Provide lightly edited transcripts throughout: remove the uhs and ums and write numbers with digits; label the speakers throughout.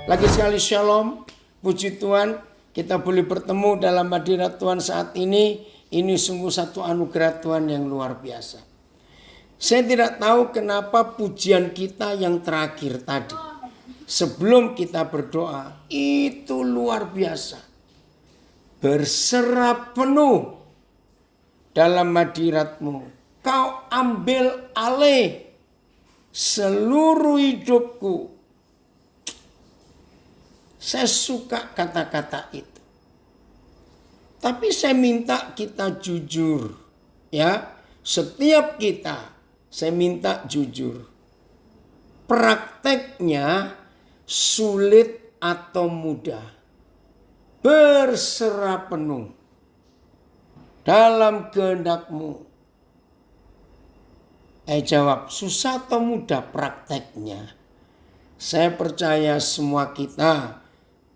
Speaker 1: Lagi sekali shalom, puji Tuhan, kita boleh bertemu dalam hadirat Tuhan saat ini. Ini sungguh satu anugerah Tuhan yang luar biasa. Saya tidak tahu kenapa pujian kita yang terakhir tadi, sebelum kita berdoa, itu luar biasa. Berserah penuh dalam hadirat-Mu. Kau ambil alih seluruh hidupku. Saya suka kata-kata itu. Tapi saya minta kita jujur. Ya, setiap kita saya minta jujur. Prakteknya sulit atau mudah. Berserah penuh dalam kehendak-Mu. Jawab, susah atau mudah prakteknya? Saya percaya semua kita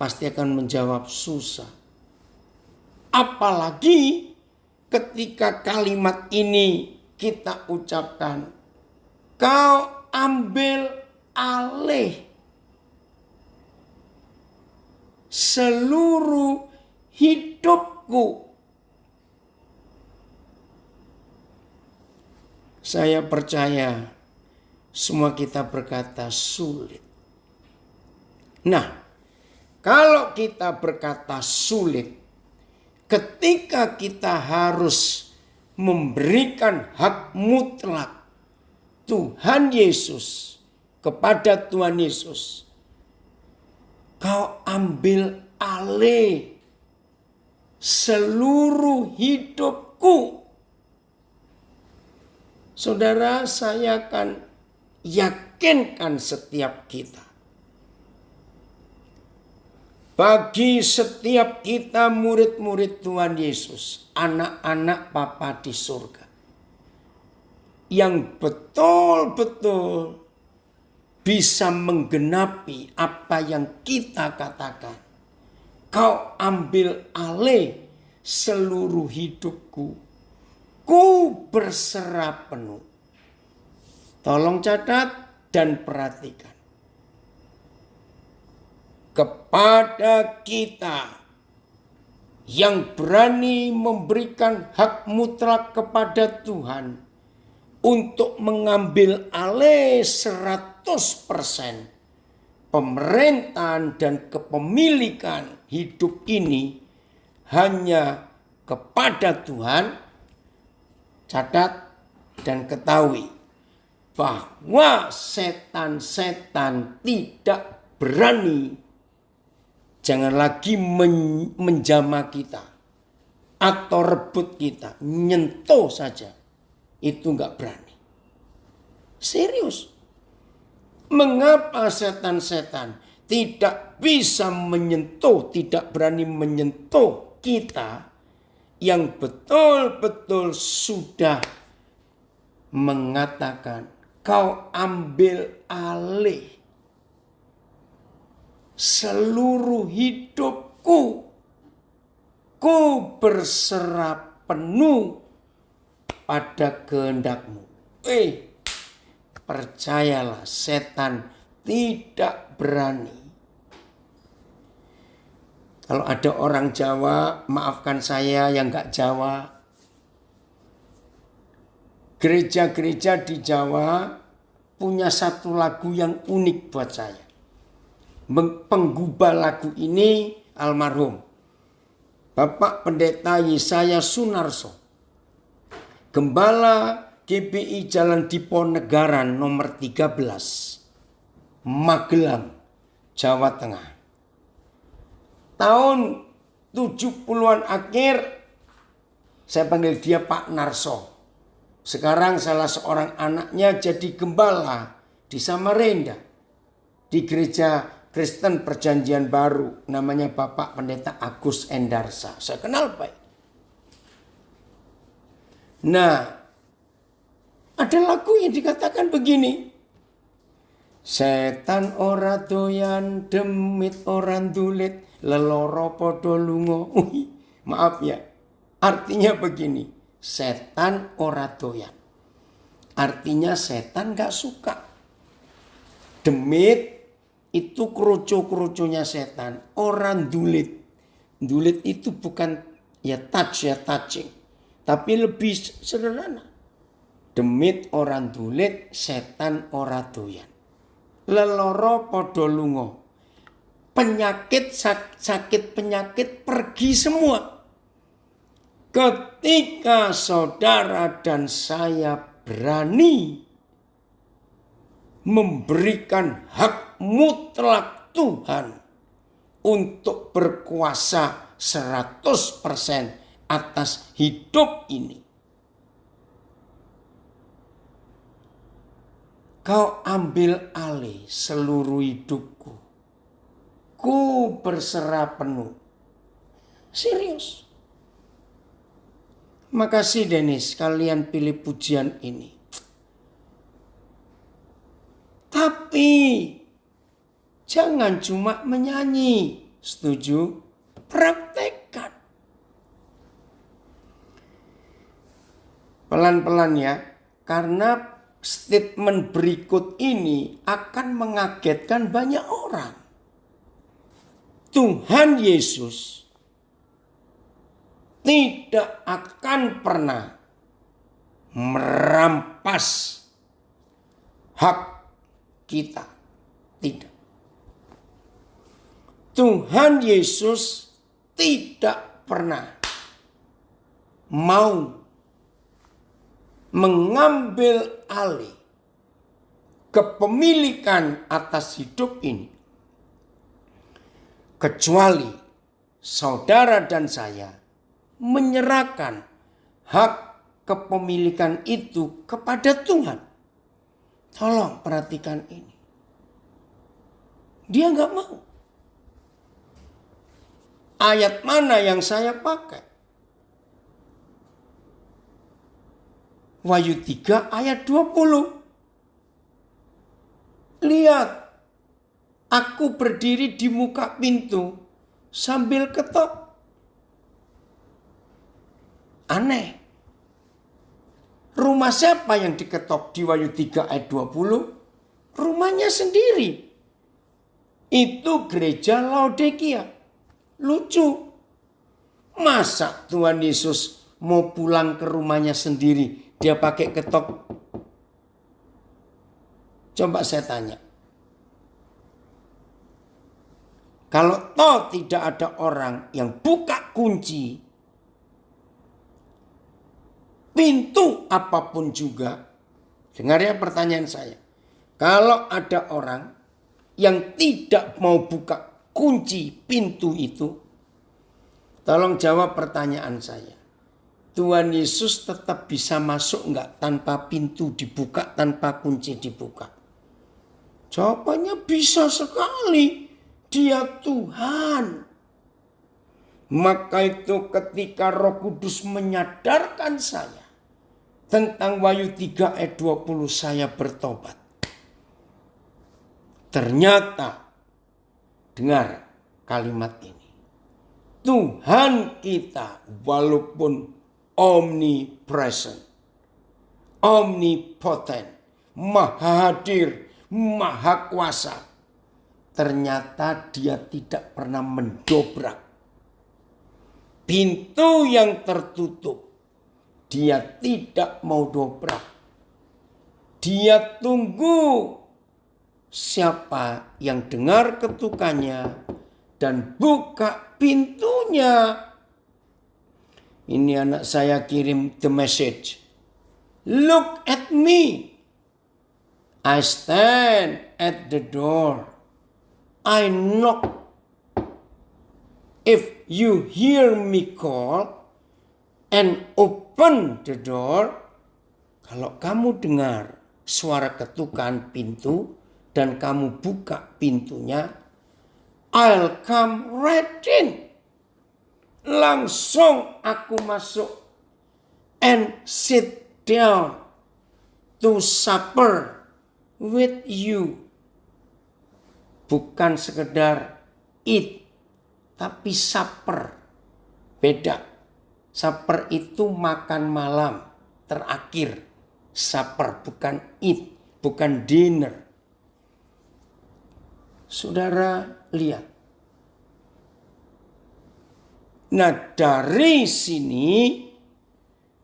Speaker 1: pasti akan menjawab susah. Apalagi ketika kalimat ini kita ucapkan, kau ambil alih seluruh hidupku. Saya percaya semua kita berkata sulit. Nah, kalau kita berkata sulit, ketika kita harus memberikan hak mutlak Tuhan Yesus kepada Tuhan Yesus, kau ambil alih seluruh hidupku. Saudara, saya akan yakinkan setiap kita. Bagi setiap kita murid-murid Tuhan Yesus, anak-anak Bapa di surga, yang betul-betul bisa menggenapi apa yang kita katakan. Kau ambil alih seluruh hidupku. Ku berserah penuh. Tolong catat dan perhatikan. Kepada kita yang berani memberikan hak mutlak kepada Tuhan untuk mengambil alih 100% pemerintahan dan kepemilikan hidup ini hanya kepada Tuhan, catat dan ketahui bahwa setan-setan tidak berani. Jangan lagi menjamah kita atau rebut kita, nyentuh saja. Itu enggak berani. Serius. Mengapa setan-setan tidak bisa menyentuh, tidak berani menyentuh kita yang betul-betul sudah mengatakan, kau ambil alih seluruh hidupku, ku berserah penuh pada kehendak-Mu. Percayalah, setan tidak berani. Kalau ada orang Jawa, maafkan saya yang gak Jawa. Gereja-gereja di Jawa punya satu lagu yang unik buat saya. Penggubah lagu ini almarhum Bapak Pendeta Yesaya Sunarso, Gembala GBI Jalan Diponegoro nomor 13, Magelang, Jawa Tengah. Tahun 70-an akhir, saya panggil dia Pak Narso. Sekarang salah seorang anaknya jadi gembala di Samarinda, di gereja Kristen Perjanjian Baru, namanya Bapak Pendeta Agus Endarsa. Saya kenal baik. Nah, ada lagu yang dikatakan begini. Setan ora doyan, demit ora ndulit, leloro podo lungo. Maaf ya, artinya begini. Setan ora doyan. Artinya setan gak suka. Demit itu kroco-kroconya setan. Orang dulit. Dulit itu bukan ya touching. Tapi lebih sederhana. Demit orang dulit, setan ora doyan. Leloro podo lungo. Penyakit, sakit penyakit pergi semua. Ketika saudara dan saya berani memberikan hak mutlak Tuhan untuk berkuasa 100% atas hidup ini. Kau ambil alih seluruh hidupku. Ku berserah penuh. Serius. Makasih Dennis, kalian pilih pujian ini. Tapi jangan cuma menyanyi. Setuju? Praktekkan. Pelan-pelan ya. Karena statement berikut ini akan mengagetkan banyak orang. Tuhan Yesus tidak akan pernah merampas hak kita. Tidak. Tuhan Yesus tidak pernah mau mengambil alih kepemilikan atas hidup ini. Kecuali saudara dan saya menyerahkan hak kepemilikan itu kepada Tuhan. Tolong perhatikan ini. Dia nggak mau. Ayat mana yang saya pakai? Wahyu 3 ayat 20. Lihat, aku berdiri di muka pintu sambil ketok. Aneh. Rumah siapa yang diketok di Wahyu 3 ayat 20? Rumahnya sendiri. Itu gereja Laodikia. Lucu. Masa Tuhan Yesus mau pulang ke rumahnya sendiri, dia pakai ketok? Coba saya tanya. Kalau toh tidak ada orang yang buka kunci pintu apapun juga, dengar ya pertanyaan saya. Kalau ada orang yang tidak mau buka kunci pintu itu, tolong jawab pertanyaan saya. Tuhan Yesus tetap bisa masuk enggak tanpa pintu dibuka, tanpa kunci dibuka? Jawabannya bisa sekali. Dia Tuhan. Maka itu ketika Roh Kudus menyadarkan saya tentang Wahyu 3 ayat 20, saya bertobat. Ternyata, dengar kalimat ini. Tuhan kita walaupun omnipresent, omnipotent, maha hadir, maha kuasa, ternyata dia tidak pernah mendobrak pintu yang tertutup. Dia tidak mau dobrak. Dia tunggu siapa yang dengar ketukannya dan buka pintunya. Ini anak saya kirim the message. Look at me. I stand at the door. I knock. If you hear me call and open the door. Kalau kamu dengar suara ketukan pintu dan kamu buka pintunya, I'll come right in. Langsung aku masuk and sit down to supper with you. Bukan sekedar eat, tapi supper. Beda. Supper itu makan malam terakhir. Supper bukan eat, bukan dinner. Saudara lihat. Nah, dari sini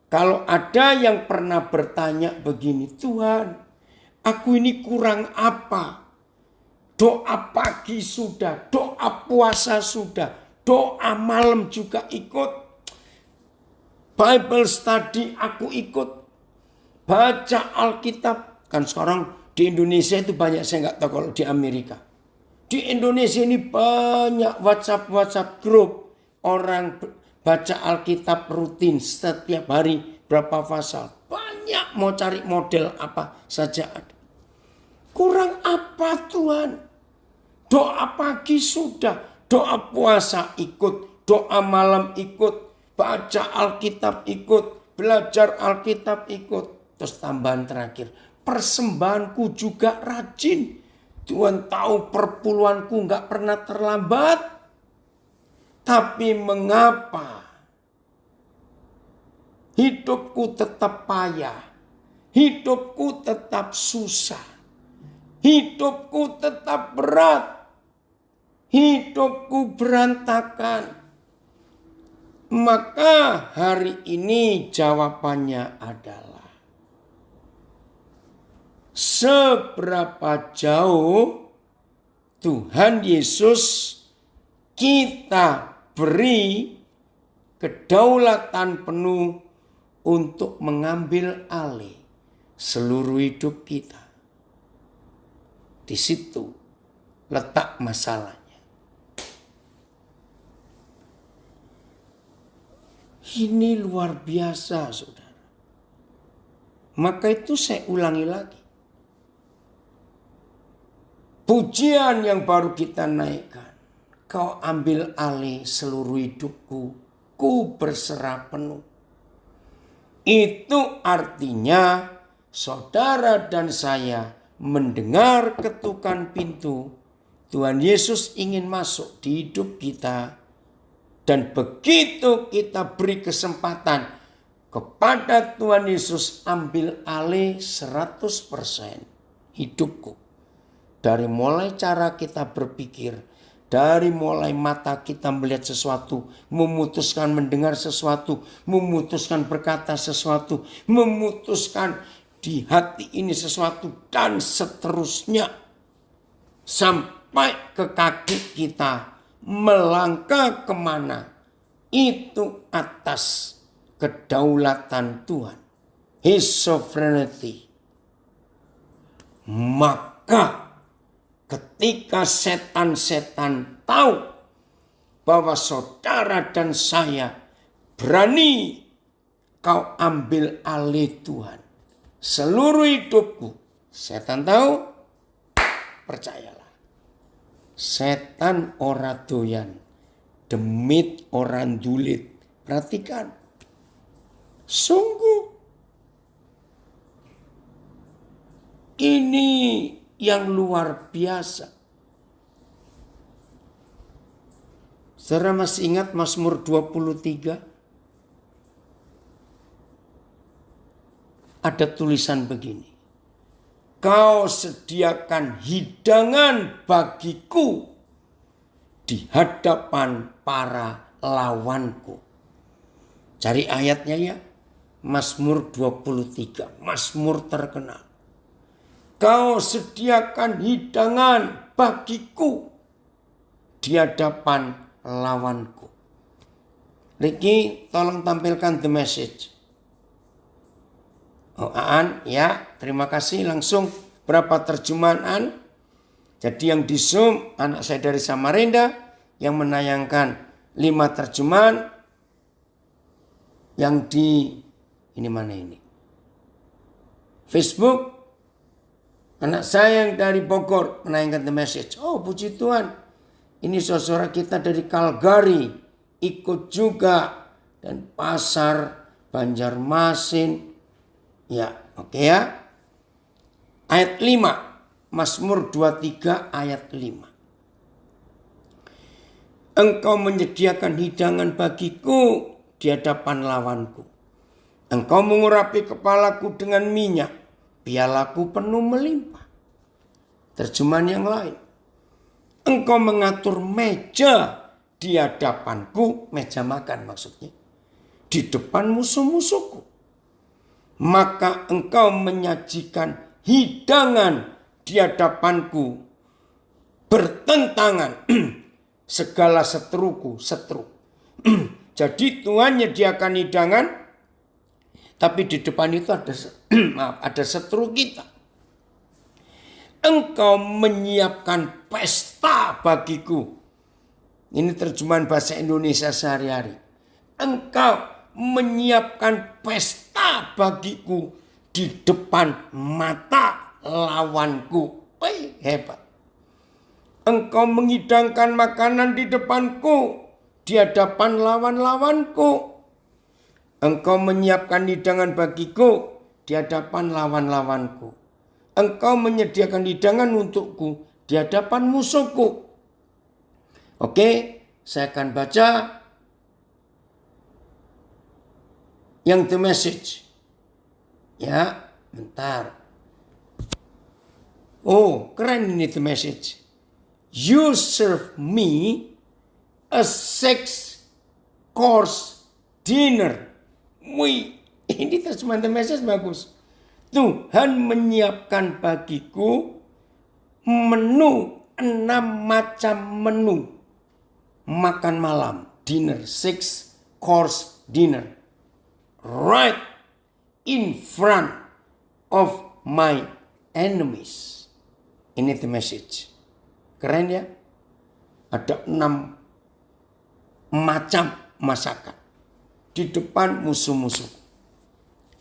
Speaker 1: kalau ada yang pernah bertanya begini, Tuhan, aku ini kurang apa? Doa pagi sudah, doa puasa sudah, doa malam juga ikut. Bible study aku ikut. Baca Alkitab. Kan sekarang di Indonesia itu banyak, saya nggak tahu kalau di Amerika. Di Indonesia ini banyak WhatsApp grup. Orang baca Alkitab rutin setiap hari berapa pasal. Banyak mau cari model apa saja ada. Kurang apa Tuhan? Doa pagi sudah, doa puasa ikut, doa malam ikut, baca Alkitab ikut, belajar Alkitab ikut. Terus tambahan terakhir, persembahanku juga rajin. Tuhan tahu perpuluhanku nggak pernah terlambat. Tapi mengapa hidupku tetap payah, hidupku tetap susah, hidupku tetap berat, hidupku berantakan? Maka hari ini jawabannya adalah seberapa jauh Tuhan Yesus kita beri kedaulatan penuh untuk mengambil alih seluruh hidup kita. Di situ letak masalahnya. Ini luar biasa, saudara. Maka itu saya ulangi lagi. Pujian yang baru kita naikkan. Kau ambil alih seluruh hidupku, ku berserah penuh. Itu artinya saudara dan saya mendengar ketukan pintu. Tuhan Yesus ingin masuk di hidup kita. Dan begitu kita beri kesempatan kepada Tuhan Yesus, ambil alih 100% hidupku. Dari mulai cara kita berpikir, dari mulai mata kita melihat sesuatu, memutuskan mendengar sesuatu, memutuskan berkata sesuatu, memutuskan di hati ini sesuatu, dan seterusnya. Sampai ke kaki kita melangkah kemana, itu atas kedaulatan Tuhan. His sovereignty. Maka ketika setan-setan tahu bahwa saudara dan saya berani kau ambil alih Tuhan seluruh hidupku, setan tahu, percayalah, setan ora doyan, demit orang dulit. Perhatikan, sungguh ini yang luar biasa. Saudara masih ingat Mazmur 23? Ada tulisan begini. Kau sediakan hidangan bagiku di hadapan para lawanku. Cari ayatnya ya. Mazmur 23. Mazmur terkenal. Kau sediakan hidangan bagiku di hadapan lawanku. Ricky, tolong tampilkan the message. Oh, Aan, ya, terima kasih. Langsung berapa terjemahan? Jadi yang di Zoom, anak saya dari Samarinda yang menayangkan 5 terjemahan. Yang di, ini mana ini? Facebook, anak saya yang dari Bogor menayangkan the message. Oh, puji Tuhan. Ini saudara kita dari Calgary ikut juga. Dan Pasar, Banjarmasin. Ya, oke ya. Ayat 5. Mazmur 23 ayat 5. Engkau menyediakan hidangan bagiku di hadapan lawanku. Engkau mengurapi kepalaku dengan minyak. Pialaku penuh melimpah. Terjemahan yang lain. engkau mengatur meja di hadapanku, meja makan maksudnya, di depan musuh-musuhku. Maka engkau menyajikan hidangan di hadapanku, bertentangan segala seteruku, seteru. Jadi Tuhan menyediakan hidangan, tapi di depan itu ada ada seteru kita. Engkau menyiapkan pesta bagiku. Ini terjemahan bahasa Indonesia sehari-hari. Engkau menyiapkan pesta bagiku di depan mata lawanku. Hebat. Engkau menghidangkan makanan di depanku, di hadapan lawan-lawanku. Engkau menyiapkan hidangan bagiku di hadapan lawan-lawanku. Engkau menyediakan hidangan untukku di hadapan musuhku. Oke, saya akan baca yang The Message. Ya, bentar. Oh, keren ini The Message. You serve me a 6-course dinner. Wih, ini terjemahan The Message bagus. Tuhan menyiapkan bagiku menu, 6 macam menu. Makan malam, dinner, 6-course dinner. Right in front of my enemies. Ini The Message. Keren ya? Ada 6 macam masakan di depan musuh-musuh.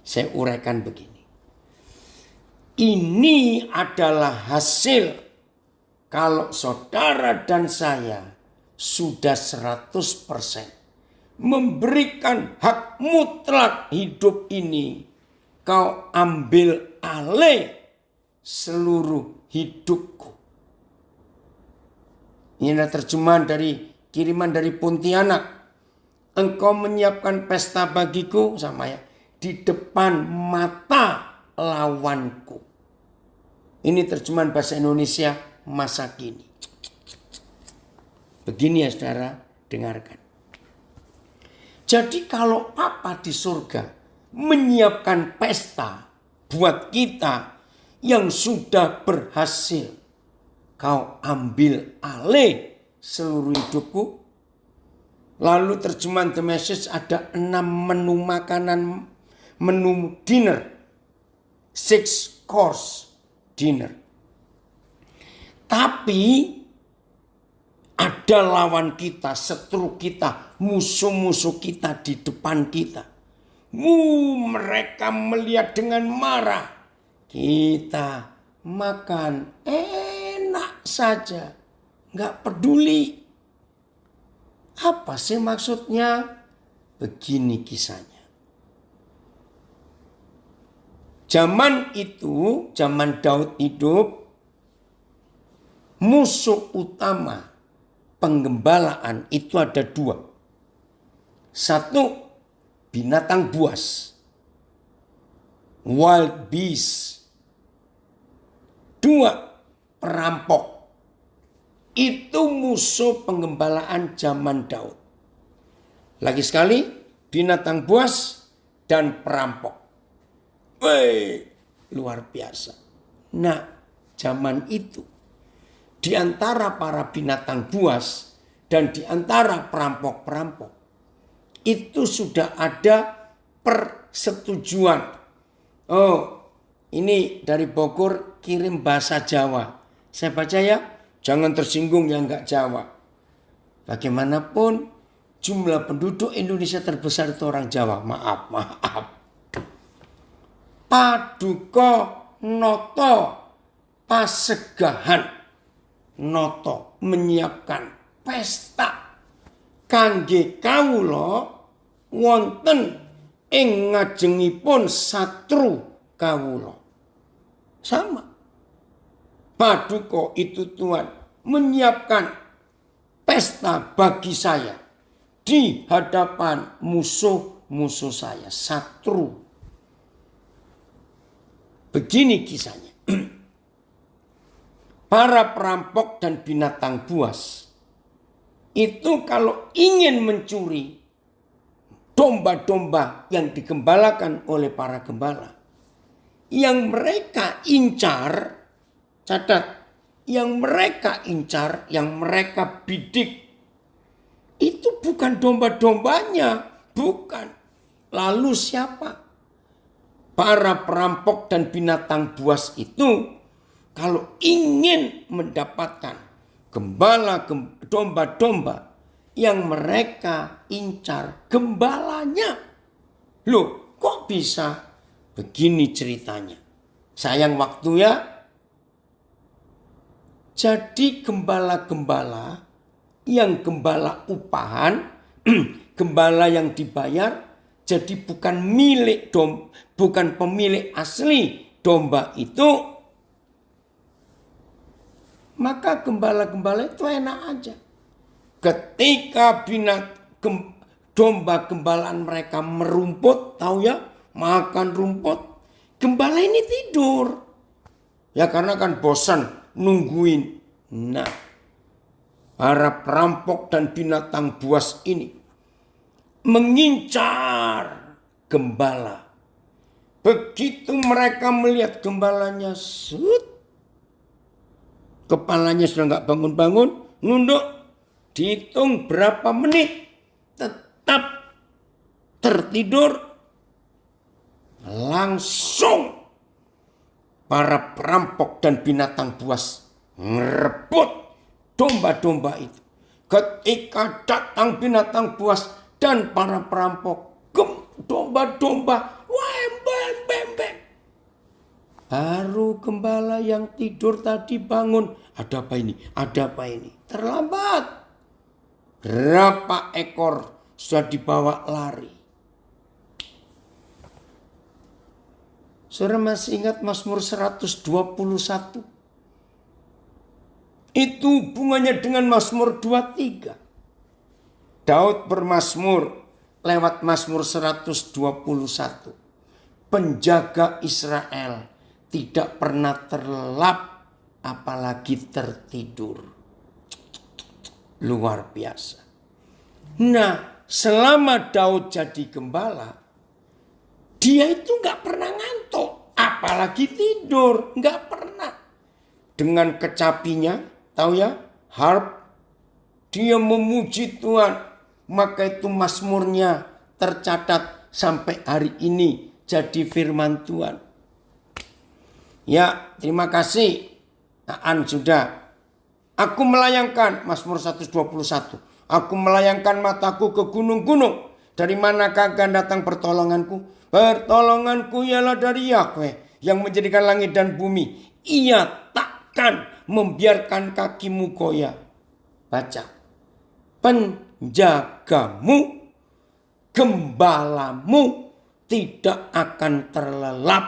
Speaker 1: Saya uraikan begini. Ini adalah hasil kalau saudara dan saya sudah 100% memberikan hak mutlak hidup ini. Kau ambil alih seluruh hidupku. Ini adalah terjemahan dari kiriman dari Pontianak. Engkau menyiapkan pesta bagiku, sama ya, di depan mata lawanku. Ini terjemahan bahasa Indonesia masa kini. Begini ya saudara, dengarkan. Jadi kalau Papa di surga menyiapkan pesta buat kita yang sudah berhasil, kau ambil alih seluruh hidupku. Lalu terjemahan The Message ada 6 menu makanan, menu dinner, 6-course dinner. Tapi ada lawan kita, seteru kita, musuh-musuh kita di depan kita. Mereka melihat dengan marah. Kita makan enak saja, nggak peduli. Apa sih maksudnya? Begini kisahnya. Zaman itu, zaman Daud hidup, musuh utama penggembalaan itu ada 2. 1, binatang buas, wild beast. 2, perampok. Itu musuh penggembalaan zaman Daud. Lagi sekali, binatang buas dan perampok. Luar biasa. Nah, zaman itu, di antara para binatang buas dan di antara perampok-perampok, itu sudah ada persetujuan. Oh, ini dari Bogor kirim bahasa Jawa. Saya baca ya, jangan tersinggung yang enggak Jawa. Bagaimanapun jumlah penduduk Indonesia terbesar itu orang Jawa. Maaf. Paduka noto pasegahan. Noto menyiapkan pesta kangge kawula wonten ing ngajengipun satru kawula. Sama. Paduka itu Tuhan menyiapkan pesta bagi saya di hadapan musuh-musuh saya, satru. Begini kisahnya. para perampok dan binatang buas itu kalau ingin mencuri domba-domba yang digembalakan oleh para gembala, yang mereka incar, catat, yang mereka incar, yang mereka bidik, itu bukan domba-dombanya, bukan. Lalu siapa? Para perampok dan binatang buas itu kalau ingin mendapatkan gembala domba-domba yang mereka incar gembalanya. Loh, kok bisa begini ceritanya? Sayang waktu ya. Jadi gembala-gembala yang gembala upahan, gembala yang dibayar, jadi bukan milik bukan pemilik asli domba itu. Maka gembala-gembala itu enak aja. Ketika domba gembalaan mereka merumput, tahu ya, makan rumput, gembala ini tidur. Ya karena kan bosan nungguin. Nah, para perampok dan binatang buas ini mengincar gembala. Begitu mereka melihat gembalanya, kepalanya sudah nggak bangun-bangun, nunduk, dihitung berapa menit, tetap tertidur. Langsung para perampok dan binatang buas merebut domba-domba itu. Ketika datang binatang buas dan para perampok, domba-domba, bem. Baru gembala yang tidur tadi bangun. Ada apa ini? Ada apa ini? Terlambat. Berapa ekor sudah dibawa lari? Saudara masih ingat Mazmur 121? Itu hubungannya dengan Mazmur 23. Daud bermazmur lewat Mazmur 121. Penjaga Israel tidak pernah terlelap, apalagi tertidur. Luar biasa. Nah, selama Daud jadi gembala, dia itu gak pernah ngantuk, apalagi tidur, gak pernah. Dengan kecapinya, tahu ya, harp, dia memuji Tuhan, maka itu mazmurnya tercatat sampai hari ini jadi firman Tuhan. Ya, terima kasih. Aan sudah. Aku melayangkan, Mazmur 121. Aku melayangkan mataku ke gunung-gunung. Dari manakah akan datang pertolonganku? Pertolonganku ialah dari Yahweh yang menjadikan langit dan bumi. Ia takkan membiarkan kakimu goyah. Baca. Penjagamu, gembalamu tidak akan terlelap.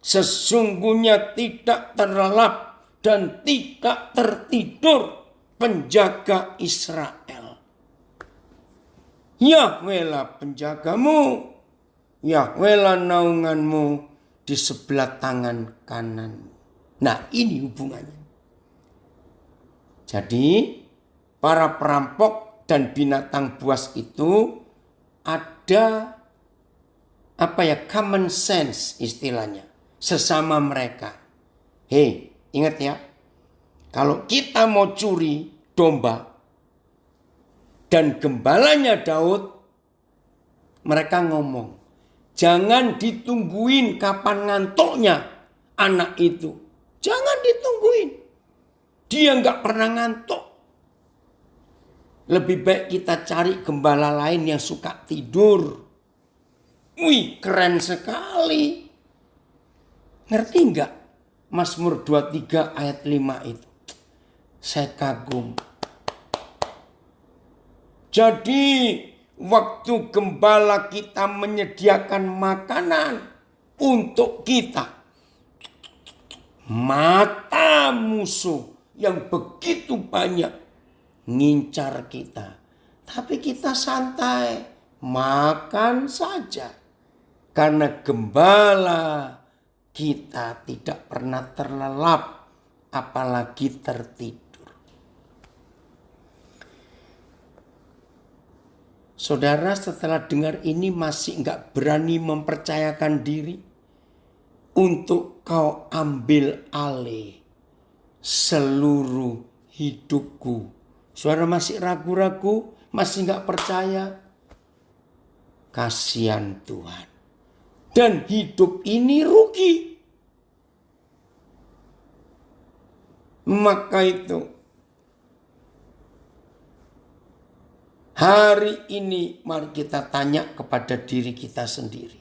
Speaker 1: Sesungguhnya tidak terlelap dan tidak tertidur penjaga Israel. Yahwehlah penjagamu, Yahwehlah naunganmu di sebelah tangan kananmu. Nah, ini hubungannya. Jadi para perampok dan binatang buas itu ada common sense istilahnya. Sesama mereka. Hei, ingat ya. Kalau kita mau curi domba dan gembalanya Daud, mereka ngomong, jangan ditungguin kapan ngantuknya anak itu. Jangan ditungguin. Dia nggak pernah ngantuk. Lebih baik kita cari gembala lain yang suka tidur. Wih, keren sekali. Ngerti nggak? Mazmur 23 ayat 5 itu. Saya kagum. Jadi waktu gembala kita menyediakan makanan untuk kita, mata musuh yang begitu banyak ngincar kita. Tapi kita santai, makan saja. Karena gembala kita tidak pernah terlelap, apalagi tertidur. Saudara, setelah dengar ini masih enggak berani mempercayakan diri untuk kau ambil alih seluruh hidupku. Saudara masih ragu-ragu, masih enggak percaya. Kasihan Tuhan. Dan hidup ini rugi. Maka itu, hari ini mari kita tanya kepada diri kita sendiri.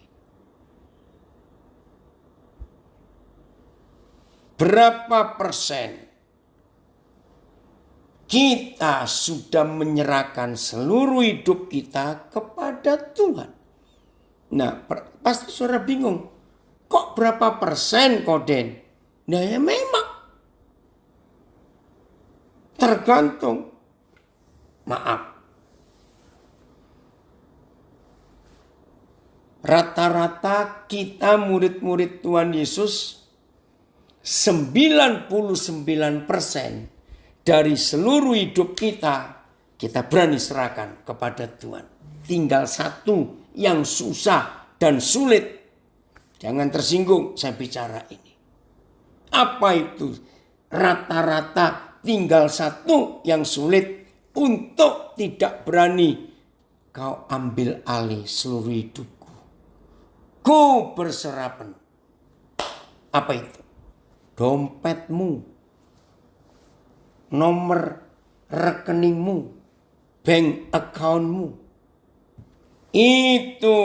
Speaker 1: Berapa persen kita sudah menyerahkan seluruh hidup kita kepada Tuhan? Nah, pasti saudara bingung. Kok berapa persen, Koden? Nah, ya memang. Tergantung. Maaf. Rata-rata kita murid-murid Tuhan Yesus 99% dari seluruh hidup kita berani serahkan kepada Tuhan. Tinggal satu yang susah dan sulit. Jangan tersinggung saya bicara ini. Apa itu? Rata-rata tinggal satu yang sulit untuk tidak berani kau ambil alih seluruh hidupku. Ku berserah penuh. Apa itu? Dompetmu, nomor rekeningmu, bank accountmu. Itu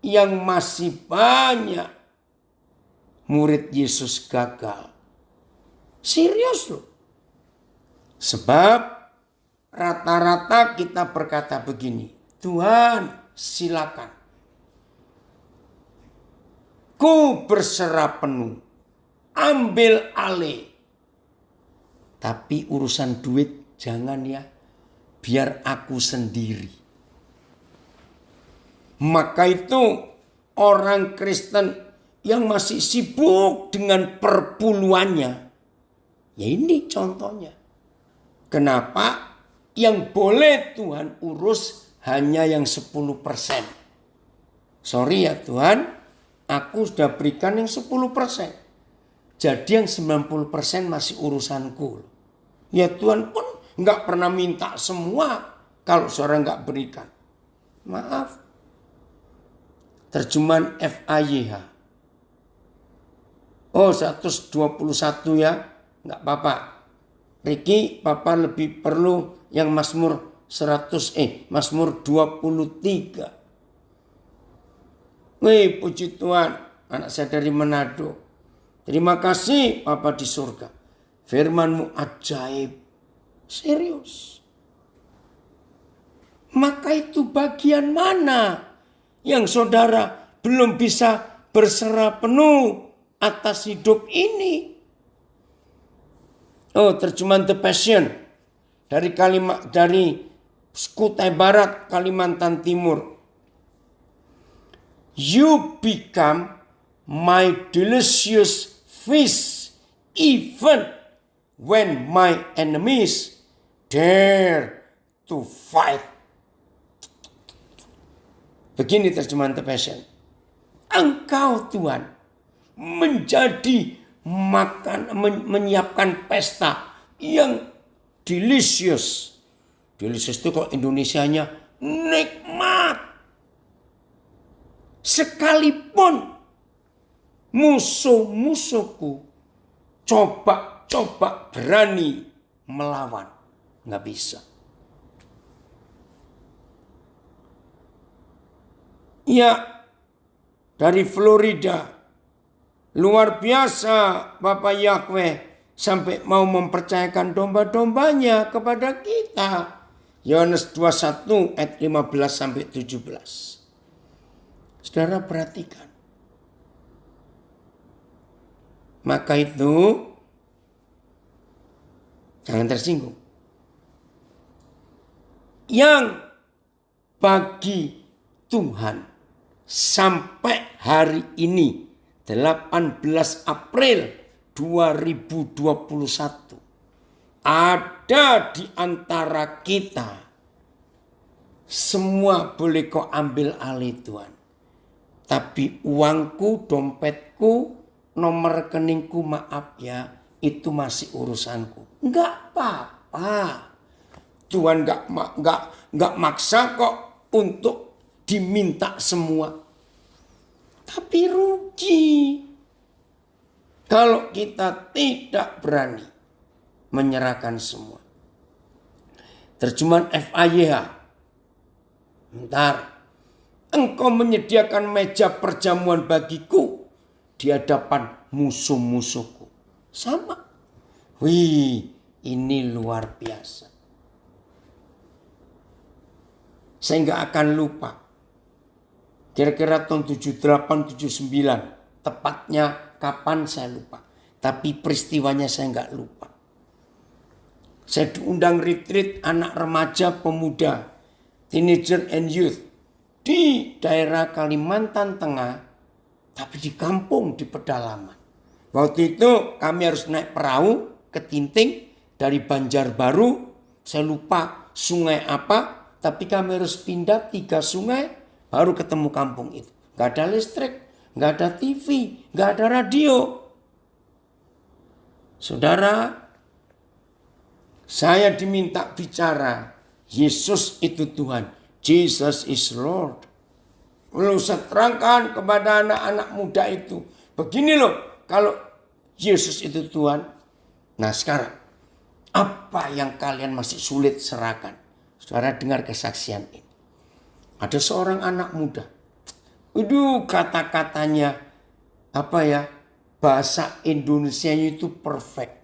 Speaker 1: yang masih banyak murid Yesus gagal. Serius loh. Sebab rata-rata kita berkata begini, Tuhan silakan. Ku berserah penuh. Ambil alih. Tapi urusan duit jangan ya. Biar aku sendiri. Maka itu orang Kristen yang masih sibuk dengan perpuluhannya. Ya ini contohnya. Kenapa? Yang boleh Tuhan urus hanya yang 10%. Sorry ya Tuhan, aku sudah berikan yang 10%. Jadi yang 90% masih urusanku. Ya Tuhan pun nggak pernah minta semua kalau seorang nggak berikan. Maaf. Terjemahan FAYH. Oh 121 ya. Nggak apa-apa. Ricky, Papa lebih perlu yang Mazmur Mazmur 23. Wih puji Tuhan. Anak saya dari Manado. Terima kasih Papa di surga. Firman-Mu ajaib. Serius. Maka itu bagian mana yang saudara belum bisa berserah penuh atas hidup ini? Oh, terjemahan The Passion dari Kutai Barat, Kalimantan Timur. You become my delicious feast, even when my enemies dare to fight. Begini terjemahan The Passion. Engkau Tuhan menjadi menyiapkan pesta yang delicious. Delicious itu kalau Indonesianya nikmat. Sekalipun musuh-musuhku coba berani melawan. Nggak bisa. Ya, dari Florida. Luar biasa Bapak Yahweh sampai mau mempercayakan domba-dombanya kepada kita. Yohanes 21 ayat 15 sampai 17. Saudara perhatikan. Maka itu jangan tersinggung. Yang bagi Tuhan sampai hari ini 18 April 2021 ada di antara kita, semua boleh kau ambil alih Tuhan. Tapi uangku, dompetku, nomor rekeningku, maaf ya, itu masih urusanku. Enggak apa-apa. Tuhan enggak maksa kok untuk diminta semua. Tapi rugi kalau kita tidak berani menyerahkan semua. Terjemahan FAYH. Bentar. Engkau menyediakan meja perjamuan bagiku di hadapan musuh-musuhku. Sama. Wih, ini luar biasa. Saya nggak akan lupa. Kira-kira tahun 78, 79. Tepatnya kapan saya lupa. Tapi peristiwanya saya nggak lupa. Saya diundang retreat anak remaja pemuda. Teenager and youth. Di daerah Kalimantan Tengah. Tapi di kampung, di pedalaman. Waktu itu kami harus naik perahu ke Tinting. Dari Banjarbaru. Saya lupa sungai apa. Tapi kami harus pindah 3 sungai. Baru ketemu kampung itu. Gak ada listrik. Gak ada TV. Gak ada radio. Saudara. Saya diminta bicara. Yesus itu Tuhan. Jesus is Lord. Lalu saya terangkan kepada anak-anak muda itu. Begini loh. Kalau Yesus itu Tuhan. Nah sekarang. Apa yang kalian masih sulit serahkan? Saudara dengar kesaksian ini. Ada seorang anak muda. Waduh kata-katanya. Apa ya. Bahasa Indonesia itu perfect.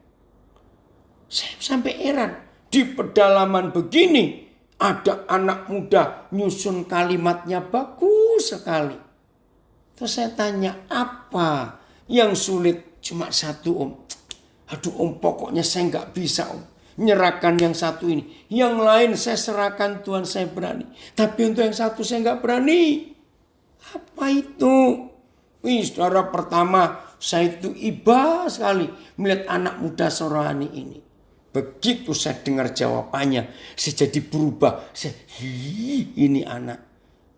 Speaker 1: Saya sampai heran. Di pedalaman begini. Ada anak muda nyusun kalimatnya bagus sekali. Terus saya tanya, apa yang sulit? Cuma satu om. Aduh om, pokoknya saya nggak bisa om. Nyerahkan yang satu ini. Yang lain saya serahkan Tuhan, saya berani. Tapi untuk yang satu saya nggak berani. Apa itu? Wih saudara, pertama saya itu iba sekali melihat anak muda serohani ini. Begitu saya dengar jawabannya, saya jadi berubah. Ini anak.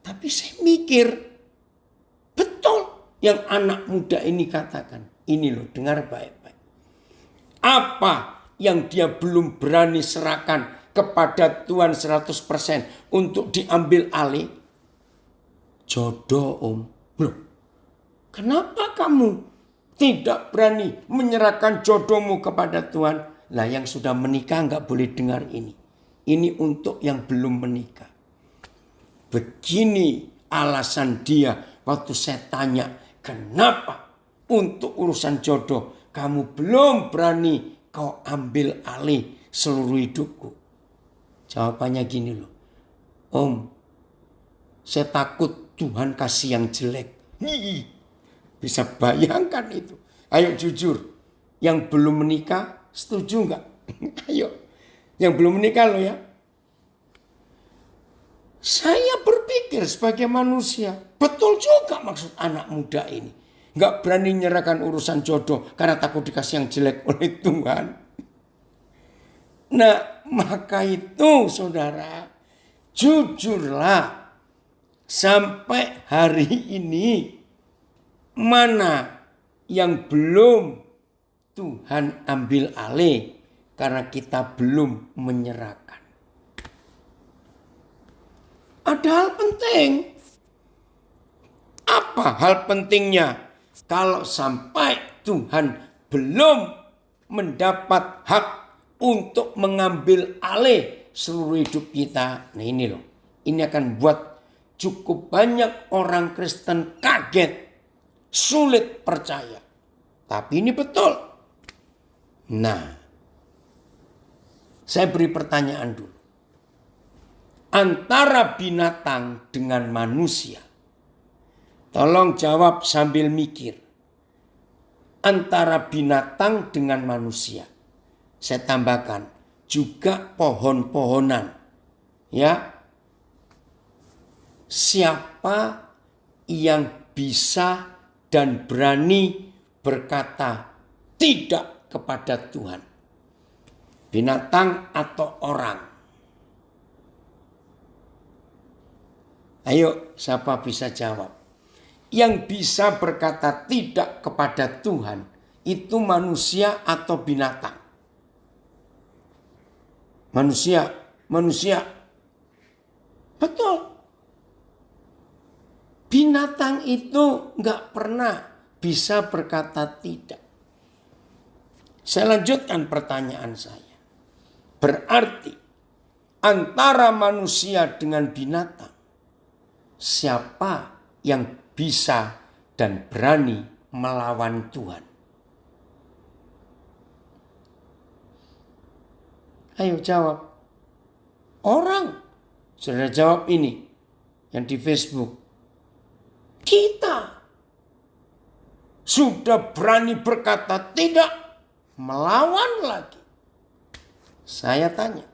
Speaker 1: Tapi saya mikir, betul yang anak muda ini katakan. Ini loh, dengar baik-baik. Apa yang dia belum berani serahkan kepada Tuhan 100% untuk diambil alih? Jodoh om. Loh, kenapa kamu tidak berani menyerahkan jodohmu kepada Tuhan? Lah yang sudah menikah nggak boleh dengar ini. Ini untuk yang belum menikah. Begini alasan dia waktu saya tanya. Kenapa untuk urusan jodoh kamu belum berani kau ambil alih seluruh hidupku? Jawabannya gini loh. Om, saya takut Tuhan kasih yang jelek. Bisa bayangkan itu. Ayo jujur. Yang belum menikah. Setuju enggak? Ayo. Yang belum menikah loh ya. Saya berpikir sebagai manusia. Betul juga maksud anak muda ini. Enggak berani menyerahkan urusan jodoh. Karena takut dikasih yang jelek oleh Tuhan. Nah maka itu saudara. Jujurlah. Sampai hari ini. Mana yang belum Tuhan ambil alih karena kita belum menyerahkan. Ada hal penting. Apa hal pentingnya? Kalau sampai Tuhan belum mendapat hak untuk mengambil alih seluruh hidup kita. Nah ini loh. Ini akan buat cukup banyak orang Kristen kaget. Sulit percaya. Tapi ini betul. Nah, saya beri pertanyaan dulu. Antara binatang dengan manusia. Tolong jawab sambil mikir. Antara binatang dengan manusia. Saya tambahkan juga pohon-pohonan. Ya. Siapa yang bisa dan berani berkata tidak kepada Tuhan. Binatang atau orang? Ayo, siapa bisa jawab? Yang bisa berkata tidak kepada Tuhan itu manusia atau binatang? Manusia. Betul. Binatang itu nggak pernah bisa berkata tidak. Saya lanjutkan pertanyaan saya. Berarti antara manusia dengan binatang, siapa yang bisa dan berani melawan Tuhan? Ayo jawab. Orang. Sudah jawab ini yang di Facebook. Kita sudah berani berkata tidak, melawan lagi. Saya tanya,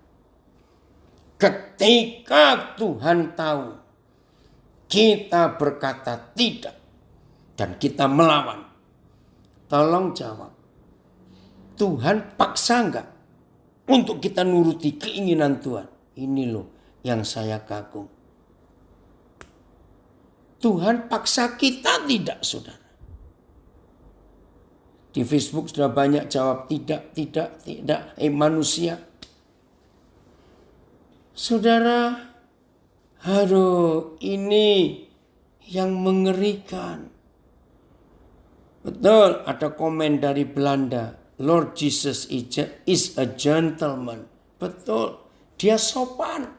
Speaker 1: ketika Tuhan tahu kita berkata tidak dan kita melawan, tolong jawab, Tuhan paksa enggak untuk kita nuruti keinginan Tuhan? Ini loh yang saya kagum. Tuhan paksa kita tidak, saudara. Di Facebook sudah banyak jawab tidak. Manusia. Saudara, aduh, ini yang mengerikan. Betul, ada komen dari Belanda. Lord Jesus is a gentleman. Betul, dia sopan.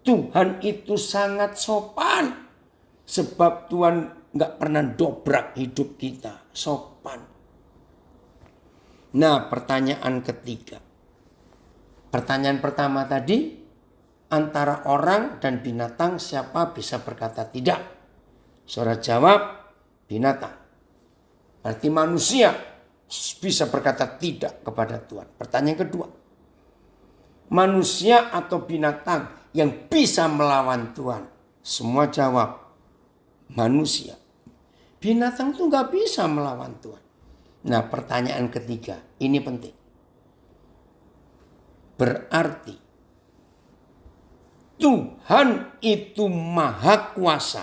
Speaker 1: Tuhan itu sangat sopan. Sebab Tuhan gak pernah dobrak hidup kita. Sopan. Nah, pertanyaan ketiga. Pertanyaan pertama tadi, antara orang dan binatang siapa bisa berkata tidak? Saudara jawab, binatang. Berarti manusia bisa berkata tidak kepada Tuhan. Pertanyaan kedua. Manusia atau binatang yang bisa melawan Tuhan? Semua jawab, manusia. Binatang itu gak bisa melawan Tuhan. Nah, pertanyaan ketiga, ini penting. Berarti Tuhan itu maha kuasa.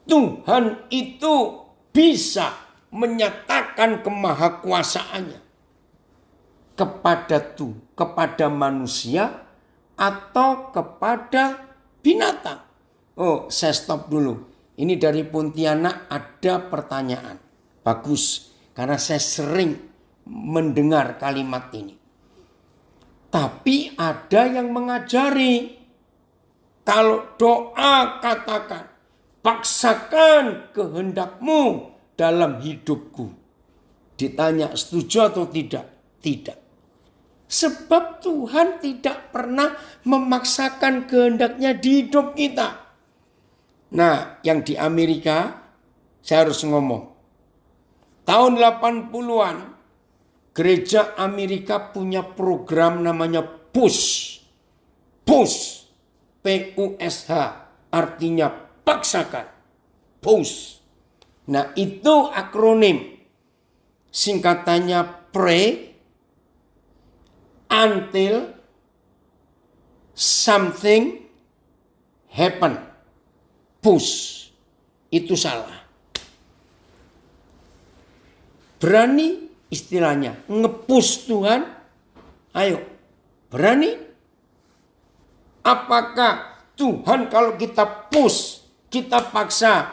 Speaker 1: Tuhan itu bisa menyatakan kemahakuasaannya kepada manusia atau kepada binatang. Oh, saya stop dulu. Ini dari Pontianak ada pertanyaan. Bagus, karena saya sering mendengar kalimat ini. Tapi ada yang mengajari, kalau doa katakan, paksakan kehendakmu dalam hidupku. Ditanya setuju atau tidak? Tidak. Sebab Tuhan tidak pernah memaksakan kehendaknya di hidup kita. Nah, yang di Amerika, saya harus ngomong. Tahun 80-an, gereja Amerika punya program namanya PUSH. PUSH. P-U-S-H. Artinya paksakan. PUSH. Nah, itu akronim. Singkatannya pray until something happen. PUSH. Itu salah. Berani istilahnya nge-push Tuhan. Ayo, berani? Apakah Tuhan kalau kita push, kita paksa,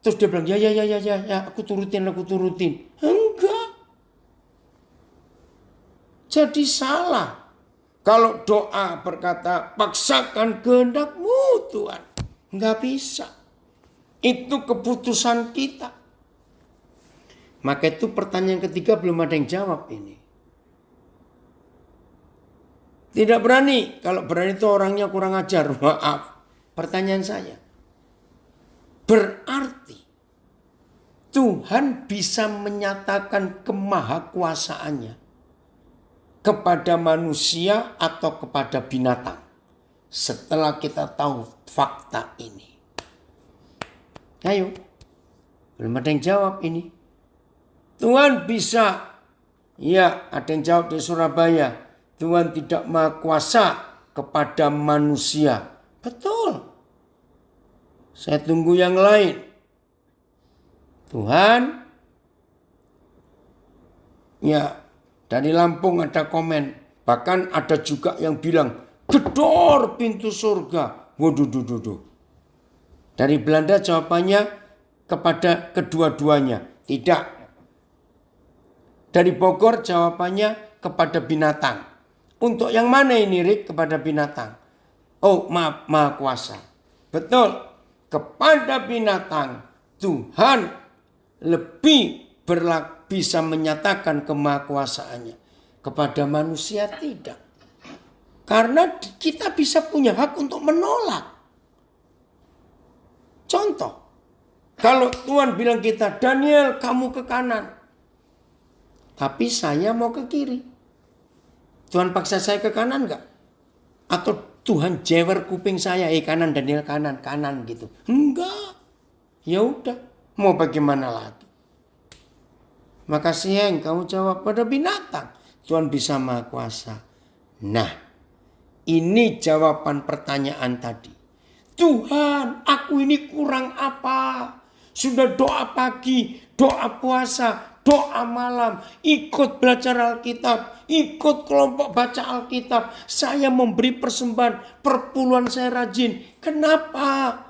Speaker 1: terus dia bilang ya, aku turutin. Enggak. Jadi salah. Kalau doa berkata paksakan kehendakmu Tuhan. Enggak bisa. Itu keputusan kita. Maka itu pertanyaan ketiga belum ada yang jawab ini. Tidak berani. Kalau berani itu orangnya kurang ajar. Maaf. Pertanyaan saya. Berarti Tuhan bisa menyatakan kemahakuasaannya kepada manusia atau kepada binatang. Setelah kita tahu fakta ini. Ayo. Belum ada yang jawab ini. Tuhan bisa, ya ada yang jawab di Surabaya, Tuhan tidak maha kuasa kepada manusia. Betul. Saya tunggu yang lain. Tuhan, ya dari Lampung ada komen. Bahkan ada juga yang bilang, gedor pintu surga. Waduh. Dari Belanda jawabannya kepada kedua-duanya. Tidak. Dari Bogor jawabannya kepada binatang. Untuk yang mana ini, Rik? Kepada binatang. Oh, maaf, maha kuasa. Betul. Kepada binatang, Tuhan lebih bisa menyatakan kemahakuasaannya. Kepada manusia tidak. Karena kita bisa punya hak untuk menolak. Contoh. Kalau Tuhan bilang kita, Daniel kamu ke kanan. Tapi saya mau ke kiri. Tuhan paksa saya ke kanan enggak? Atau Tuhan jewer kuping saya, kanan Daniel kanan gitu. Enggak. Ya udah, mau bagaimana lagi? Makasih yang kamu jawab pada binatang. Tuhan bisa maha kuasa. Nah, ini jawaban pertanyaan tadi. Tuhan, aku ini kurang apa? Sudah doa pagi, doa puasa, doa malam, ikut belajar Alkitab, ikut kelompok baca Alkitab. Saya memberi persembahan, perpuluhan saya rajin. Kenapa?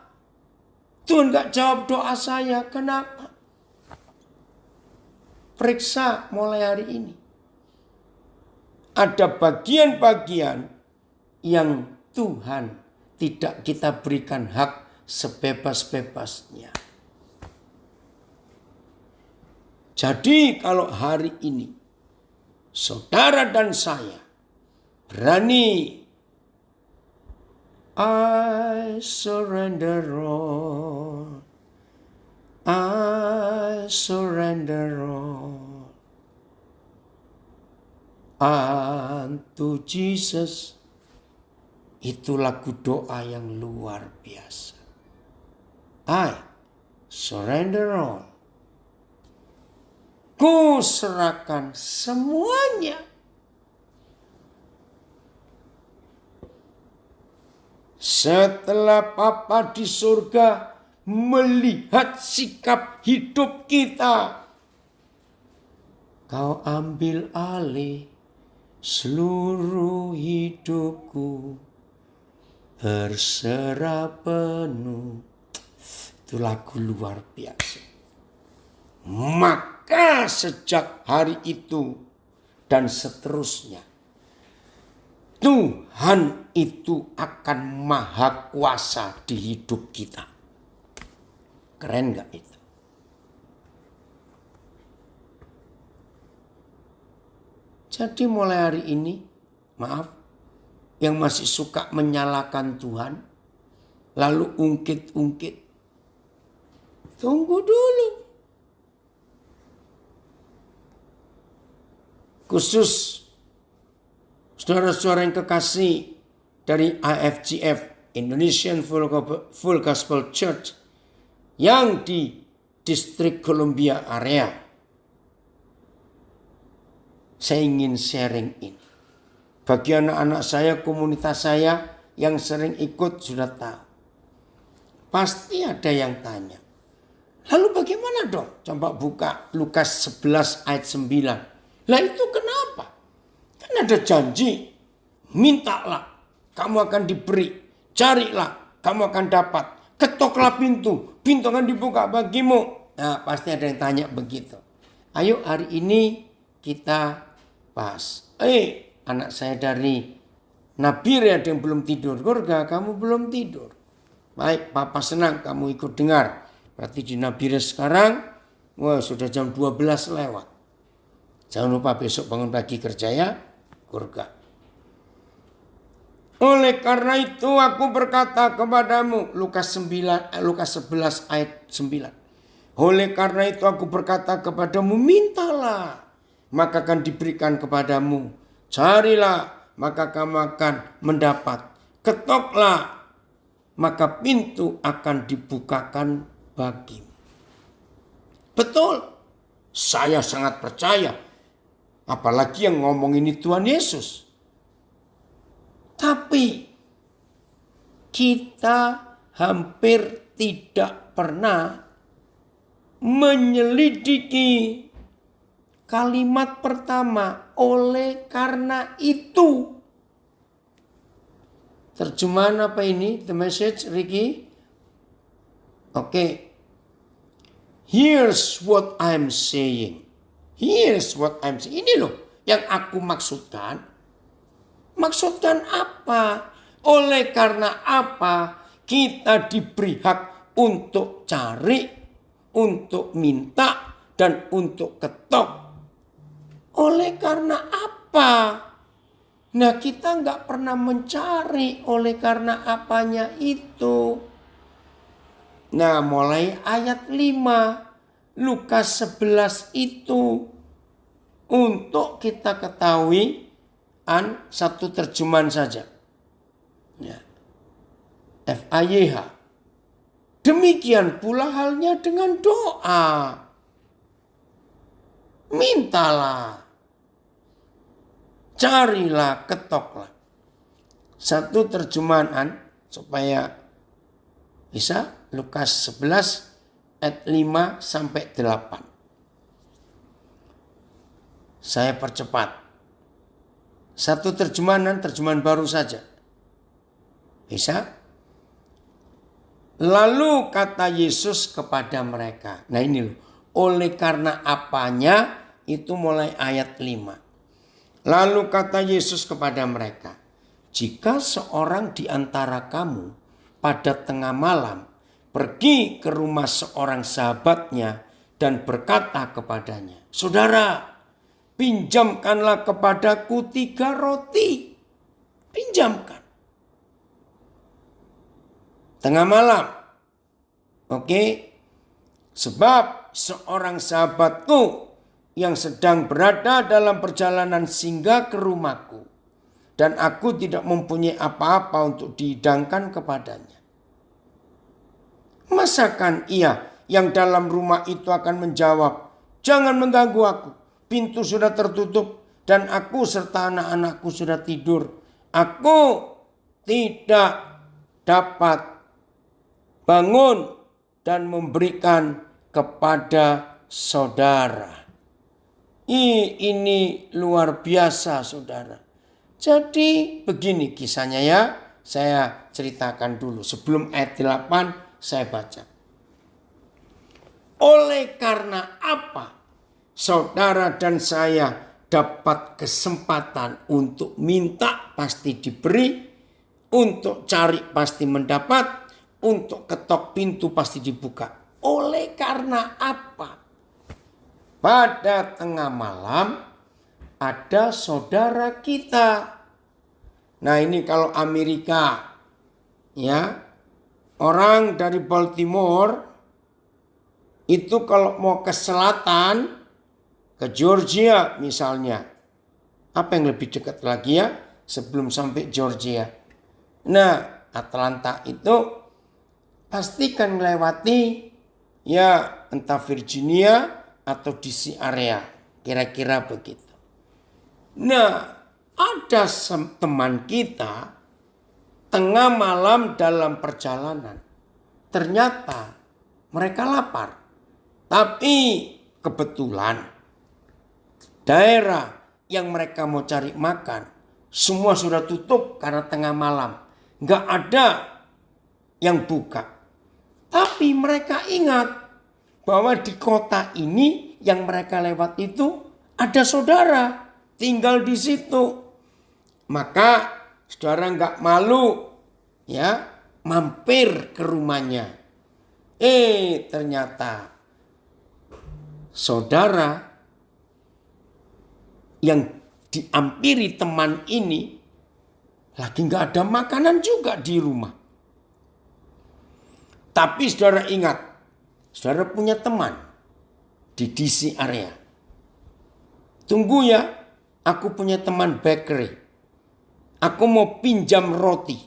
Speaker 1: Tuhan gak jawab doa saya. Kenapa? Periksa mulai hari ini. Ada bagian-bagian yang Tuhan tidak kita berikan hak sebebas-bebasnya. Jadi kalau hari ini saudara dan saya berani, I surrender all, I surrender all unto Jesus. Itu lagu doa yang luar biasa. I surrender all. Ku serahkan semuanya. Setelah Papa di surga melihat sikap hidup kita, Kau ambil alih seluruh hidupku, berserah penuh. Itu lagu luar biasa. Maka sejak hari itu dan seterusnya, Tuhan itu akan maha kuasa di hidup kita. Keren gak itu? Jadi mulai hari ini, maaf, yang masih suka menyalahkan Tuhan, lalu ungkit-ungkit, tunggu dulu. Khusus saudara-saudara yang kekasih dari IFGF, Indonesian Full Gospel Church, yang di distrik Columbia area. Saya ingin sharing ini. Bagi anak-anak saya, komunitas saya yang sering ikut sudah tahu. Pasti ada yang tanya. Lalu bagaimana dong? Coba buka Lukas 11 ayat 9. Lah itu kenapa? Kan ada janji. Mintalah, kamu akan diberi. Carilah, kamu akan dapat. Ketoklah pintu, pintu akan dibuka bagimu. Nah, pasti ada yang tanya begitu. Ayo hari ini kita bahas. Anak saya dari Nabire ada yang belum tidur. Gorga, kamu belum tidur. Baik, Papa senang kamu ikut dengar. Berarti di Nabire sekarang, sudah jam 12 lewat. Jangan lupa besok bangun pagi kerja ya, Gorga. Oleh karena itu aku berkata kepadamu, Lukas 11 ayat 9. Oleh karena itu aku berkata kepadamu, mintalah, maka akan diberikan kepadamu. Carilah, maka kamu akan mendapat. Ketoklah, maka pintu akan dibukakan bagimu. Betul. Saya sangat percaya. Apalagi yang ngomong ini Tuhan Yesus. Tapi kita hampir tidak pernah menyelidiki kalimat pertama, oleh karena itu. Terjemahan apa ini? The Message, Ricky? Oke. Here's what I'm saying. Here's what I'm saying. Ini loh yang aku maksudkan. Maksudkan apa? Oleh karena apa kita diberi hak untuk cari, untuk minta, dan untuk ketok. Oleh karena apa? Nah, kita nggak pernah mencari oleh karena apanya itu. Nah, mulai ayat 5 Lukas 11 itu untuk kita ketahui satu terjemahan saja. Ya. FAYH. Demikian pula halnya dengan doa. Mintalah. Carilah, ketoklah. Satu terjemahan supaya bisa Lukas 11 ayat 5 sampai 8. Saya percepat. Satu terjemahan baru saja. Bisa? Lalu kata Yesus kepada mereka. Nah ini loh. Oleh karena apanya itu mulai ayat 5. Lalu kata Yesus kepada mereka, jika seorang di antara kamu pada tengah malam pergi ke rumah seorang sahabatnya dan berkata kepadanya, saudara, pinjamkanlah kepadaku 3 roti. Pinjamkan. Tengah malam. Oke. Sebab seorang sahabatku yang sedang berada dalam perjalanan singgah ke rumahku. Dan aku tidak mempunyai apa-apa untuk dihidangkan kepadanya. Masakan ia yang dalam rumah itu akan menjawab, jangan mengganggu aku. Pintu sudah tertutup dan aku serta anak-anakku sudah tidur. Aku tidak dapat bangun dan memberikan kepada saudara. Ini luar biasa, saudara. Jadi begini kisahnya ya. Saya ceritakan dulu. Sebelum ayat 8 saya baca. Oleh karena apa saudara dan saya dapat kesempatan untuk minta pasti diberi. Untuk cari pasti mendapat. Untuk ketok pintu pasti dibuka. Oleh karena apa? Pada tengah malam ada saudara kita. Nah ini kalau Amerika ya, orang dari Baltimore itu kalau mau ke selatan, ke Georgia misalnya. Apa yang lebih dekat lagi ya sebelum sampai Georgia. Nah Atlanta itu pastikan melewati ya entah Virginia atau DC area, kira-kira begitu. Nah, ada teman kita tengah malam dalam perjalanan. Ternyata mereka lapar. Tapi kebetulan daerah yang mereka mau cari makan semua sudah tutup karena tengah malam. Nggak ada yang buka. Tapi mereka ingat bahwa di kota ini yang mereka lewat itu ada saudara tinggal di situ. Maka saudara nggak malu ya mampir ke rumahnya. Ternyata saudara yang diampiri teman ini lagi nggak ada makanan juga di rumah. Tapi saudara ingat, saudara punya teman di DC area. Tunggu ya, aku punya teman bakery. Aku mau pinjam roti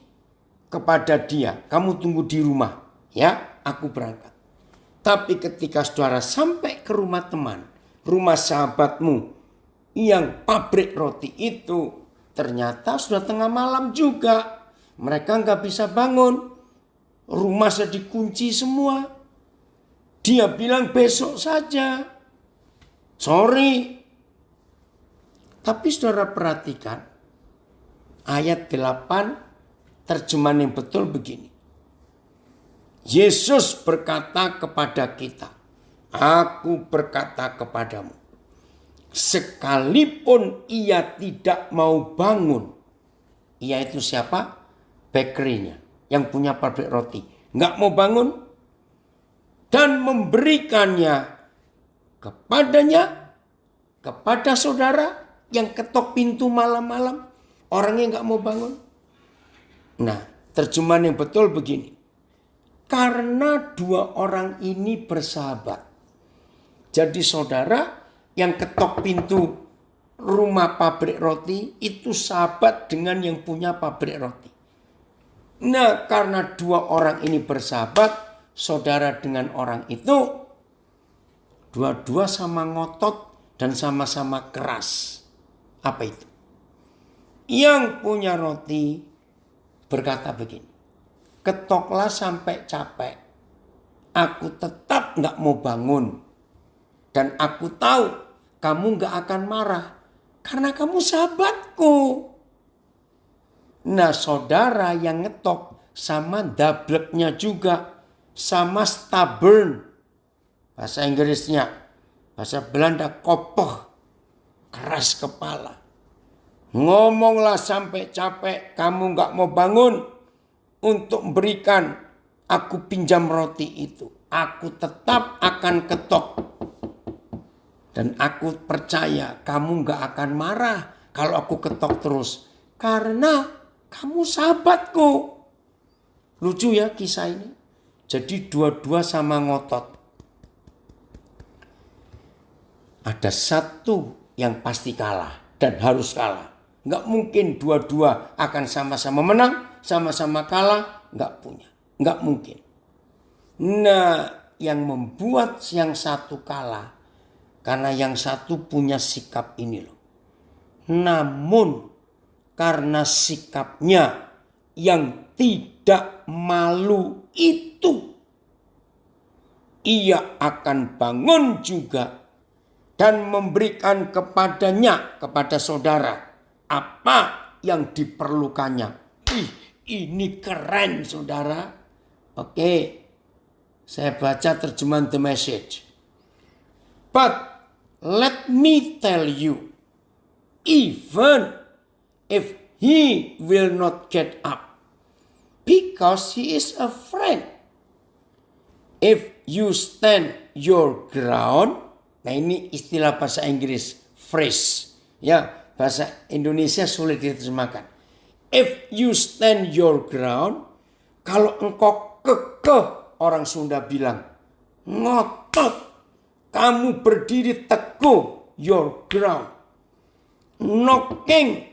Speaker 1: kepada dia. Kamu tunggu di rumah ya, aku berangkat. Tapi ketika saudara sampai ke rumah teman, rumah sahabatmu yang pabrik roti itu, ternyata sudah tengah malam juga. Mereka nggak bisa bangun. Rumah sudah dikunci semua. Dia bilang besok saja. Sorry. Tapi saudara perhatikan. Ayat 8 terjemahan yang betul begini. Yesus berkata kepada kita. Aku berkata kepadamu. Sekalipun ia tidak mau bangun. Ia itu siapa? Bakery-nya. Yang punya pabrik roti. Nggak mau bangun. Dan memberikannya kepadanya. Kepada saudara yang ketok pintu malam-malam. Orangnya nggak mau bangun. Nah, terjemahan yang betul begini. Karena dua orang ini bersahabat. Jadi saudara yang ketok pintu rumah pabrik roti itu sahabat dengan yang punya pabrik roti. Nah, karena dua orang ini bersahabat, saudara dengan orang itu dua-dua sama ngotot dan sama-sama keras. Apa itu? Yang punya roti berkata begini. Ketoklah sampai capek. Aku tetap gak mau bangun. Dan aku tahu kamu gak akan marah. Karena kamu sahabatku. Nah, saudara yang ngetok sama dableknya juga. Sama stubborn. Bahasa Inggrisnya. Bahasa Belanda kopoh. Keras kepala. Ngomonglah sampai capek. Kamu gak mau bangun. Untuk berikan aku pinjam roti itu. Aku tetap akan ketok. Dan aku percaya kamu gak akan marah kalau aku ketok terus. Karena kamu sahabatku. Lucu ya kisah ini. Jadi dua-dua sama ngotot. Ada satu yang pasti kalah dan harus kalah. Gak mungkin dua-dua akan sama-sama menang, sama-sama kalah, gak mungkin. Nah, yang membuat yang satu kalah, karena yang satu punya sikap ini loh. Namun, karena sikapnya yang tidak malu itu, ia akan bangun juga dan memberikan kepadanya, kepada saudara, apa yang diperlukannya. Ini keren saudara. Oke. Saya baca terjemahan The Message. But let me tell you. Even if he will not get up. Because he is a friend. If you stand your ground. Nah ini istilah bahasa Inggris. Phrase. Ya. Bahasa Indonesia sulit diterjemahkan. If you stand your ground. Kalau engkau kekeh. Orang Sunda bilang. Ngotot. Kamu berdiri teguh. Your ground. Knocking.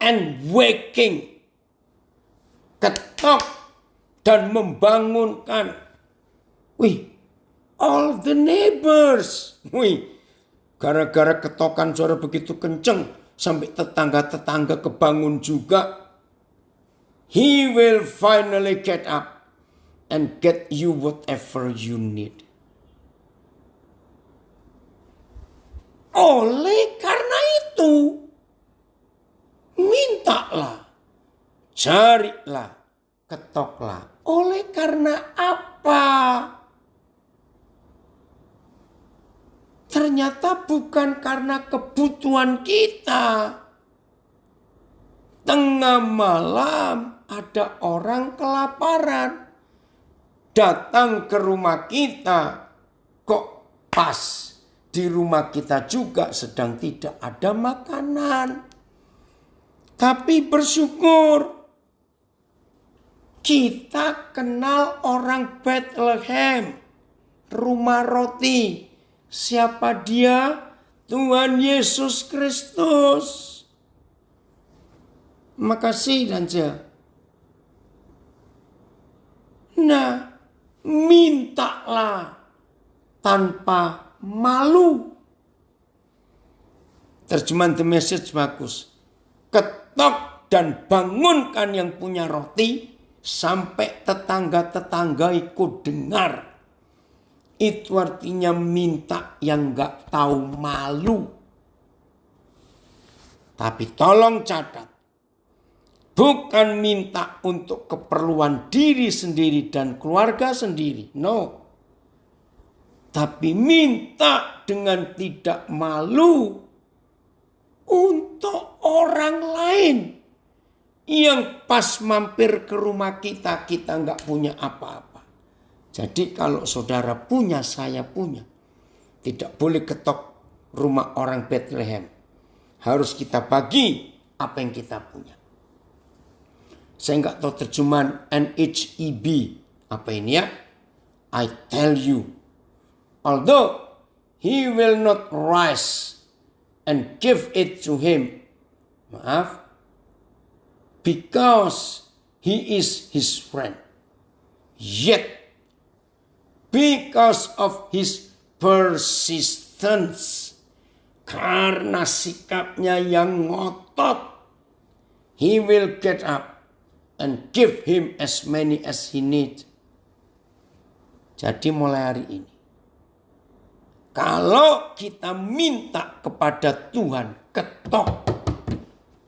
Speaker 1: And waking. Ketok. Dan membangunkan. Wih. All the neighbors. Wih. Gara-gara ketokan suara begitu kenceng. Sampai tetangga-tetangga kebangun juga. He will finally get up. And get you whatever you need. Oleh karena itu. Mintalah. Carilah. Ketoklah. Oleh karena apa? Ternyata bukan karena kebutuhan kita. Tengah malam ada orang kelaparan. Datang ke rumah kita. Kok pas di rumah kita juga sedang tidak ada makanan. Tapi bersyukur. Kita kenal orang Bethlehem. Rumah roti. Siapa dia? Tuhan Yesus Kristus. Makasih Danja. Nah, mintalah tanpa malu. Terjemahan The Message bagus. Ketok dan bangunkan yang punya roti sampai tetangga-tetangga ikut dengar. Itu artinya minta yang gak tahu malu. Tapi tolong catat. Bukan minta untuk keperluan diri sendiri dan keluarga sendiri. No. Tapi minta dengan tidak malu untuk orang lain. Yang pas mampir ke rumah kita nggak punya apa-apa. Jadi kalau saudara punya, saya punya. Tidak boleh ketok rumah orang Bethlehem. Harus kita bagi apa yang kita punya. Saya nggak tahu terjemahan NHEB. Apa ini ya? I tell you. Although he will not rise and give it to him. Maaf. Because he is his friend. Yet, because of his persistence, karena sikapnya yang ngotot, he will get up and give him as many as he needs. Jadi mulai hari ini, kalau kita minta kepada Tuhan, ketok,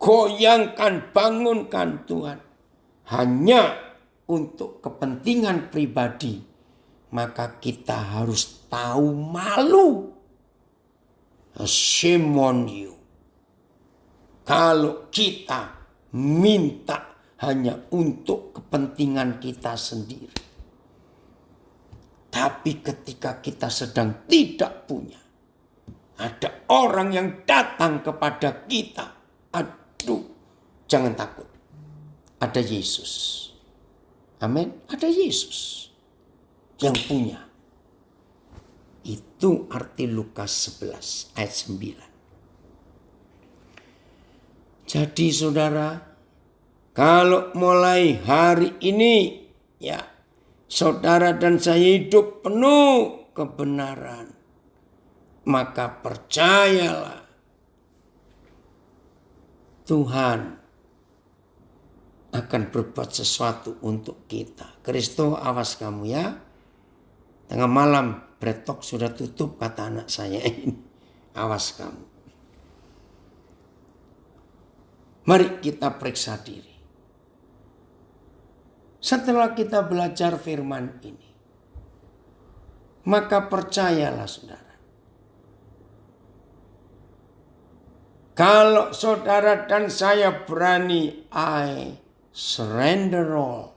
Speaker 1: goyangkan, bangunkan Tuhan, hanya untuk kepentingan pribadi, maka kita harus tahu malu. Shame on you. Kalau kita minta hanya untuk kepentingan kita sendiri. Tapi ketika kita sedang tidak punya, ada orang yang datang kepada kita. Aduh, jangan takut. Ada Yesus. Amin. Ada Yesus yang punya. Itu arti Lukas 11 ayat 9. Jadi saudara, kalau mulai hari ini ya, saudara dan saya hidup penuh kebenaran, maka percayalah Tuhan akan berbuat sesuatu untuk kita. Kristo, awas kamu ya. Tengah malam bretok sudah tutup, kata anak saya ini. Awas kamu. Mari kita periksa diri. Setelah kita belajar firman ini, maka percayalah saudara. Kalau saudara dan saya berani, I surrender all.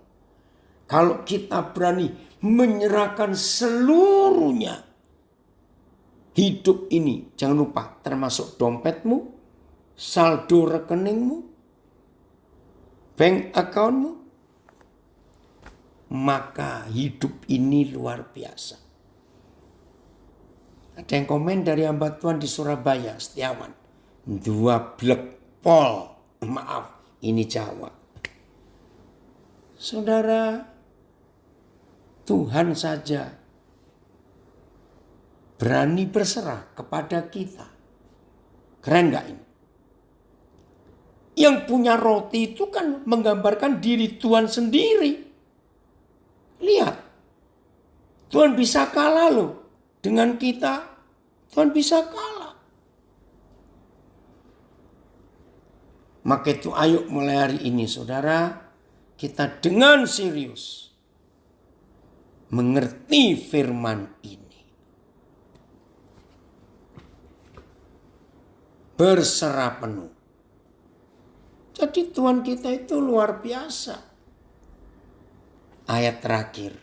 Speaker 1: Kalau kita berani menyerahkan seluruhnya, hidup ini, jangan lupa termasuk dompetmu, saldo rekeningmu, bank accountmu, maka hidup ini luar biasa. Ada yang komen dari hamba Tuhan di Surabaya, Setiawan. 2 blek pol, maaf, ini Jawa. Saudara, Tuhan saja berani berserah kepada kita. Keren gak ini? Yang punya roti itu kan menggambarkan diri Tuhan sendiri. Lihat, Tuhan bisa kalah loh dengan kita. Tuhan bisa kalah. Maka itu ayo mulai hari ini saudara, kita dengan serius mengerti firman ini. Berserah penuh. Jadi Tuhan kita itu luar biasa. Ayat terakhir.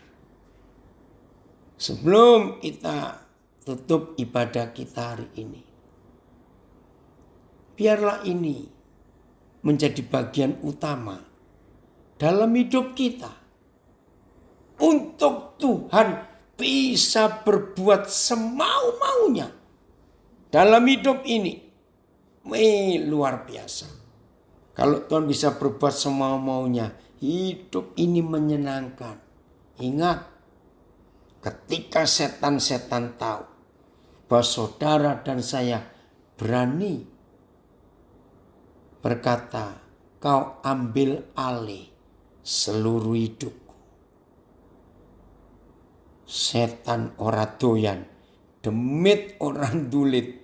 Speaker 1: Sebelum kita tutup ibadah kita hari ini, biarlah ini menjadi bagian utama dalam hidup kita. Untuk Tuhan bisa berbuat semau-maunya dalam hidup ini. Luar biasa. Kalau Tuhan bisa berbuat semau-maunya, hidup ini menyenangkan. Ingat, ketika setan-setan tahu bahwa saudara dan saya berani berkata, kau ambil alih seluruh hidupku. Setan ora doyan, demit orang dulit.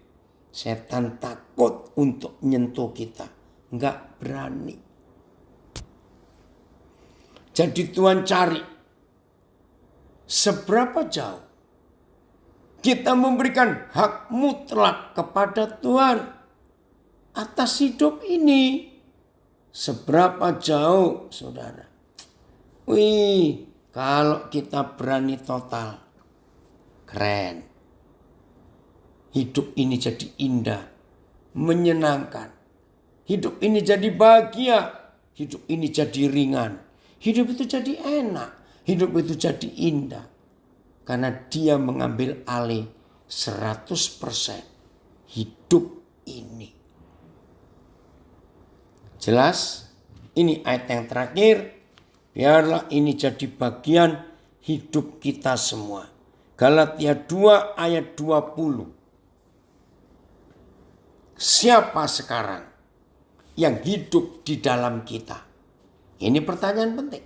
Speaker 1: Setan takut untuk nyentuh kita, enggak berani. Jadi Tuhan cari seberapa jauh kita memberikan hak mutlak kepada Tuhan atas hidup ini. Seberapa jauh, saudara? Wih, kalau kita berani total, keren. Hidup ini jadi indah, menyenangkan. Hidup ini jadi bahagia. Hidup ini jadi ringan. Hidup itu jadi enak. Hidup itu jadi indah. Karena dia mengambil alih 100% hidup ini. Jelas? Ini ayat yang terakhir. Biarlah ini jadi bagian hidup kita semua. Galatia 2 ayat 20. Siapa sekarang yang hidup di dalam kita? Ini pertanyaan penting.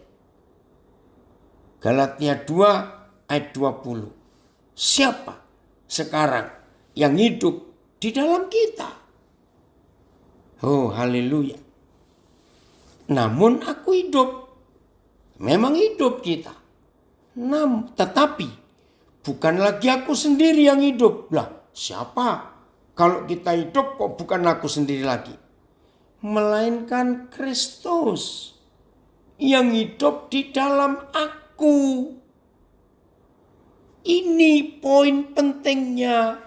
Speaker 1: Galatia 2 ayat 20. Siapa sekarang yang hidup di dalam kita? Oh, haleluya. Namun aku hidup. Memang hidup kita. Tetapi bukan lagi aku sendiri yang hidup. Lah, siapa? Kalau kita hidup kok bukan aku sendiri lagi. Melainkan Kristus yang hidup di dalam aku. Ini poin pentingnya.